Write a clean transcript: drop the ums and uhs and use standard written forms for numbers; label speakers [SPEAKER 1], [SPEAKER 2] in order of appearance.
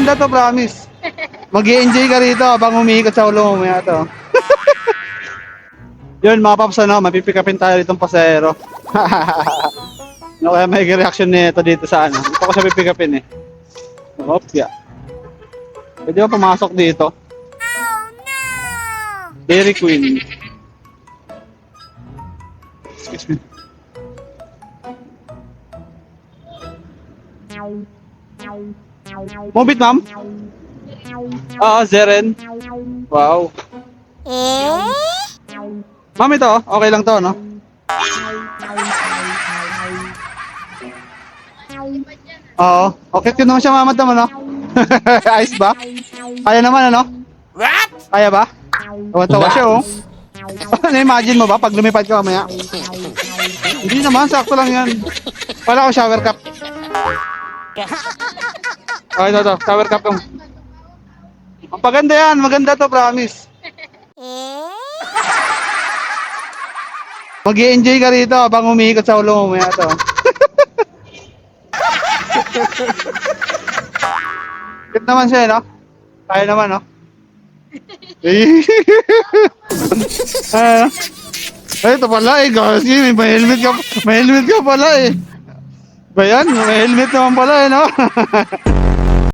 [SPEAKER 1] maganda to, promise. Mag-i-enjoy ka rito habang umiikot sa ulo mo maya to. Yun mga paps, ano, mapipikapin tayo ditong pasahero. Ano kaya may reaction nito dito sa ano? Ito ko siya pipikapin eh. Opya. Pwede ba pumasok dito? Dairy Queen. Excuse me. Mobit, ma'am? Oo, Zeren. Wow. Ma'am, ito, okay lang to, no? Oo. Okay, yun naman siya mamad naman, no? Ayos ba? Kaya naman, ano?
[SPEAKER 2] What?
[SPEAKER 1] Kaya ba? Tawa-tawa siya, oh. Na-imagine mo ba pag lumipad ka mamaya? Hindi naman, sakto lang yan. Wala ko shower cap. Okay, ito, shower cap yung. Ang paganda yan, maganda to, promise. Mag-i-enjoy ka rito habang umiikot sa ulo mo maya to. Cute naman siya, no? Kaya naman, no? Ay, ito pala eh, kasi may helmet ka pala eh. Ba yan? May helmet naman pala eh, no?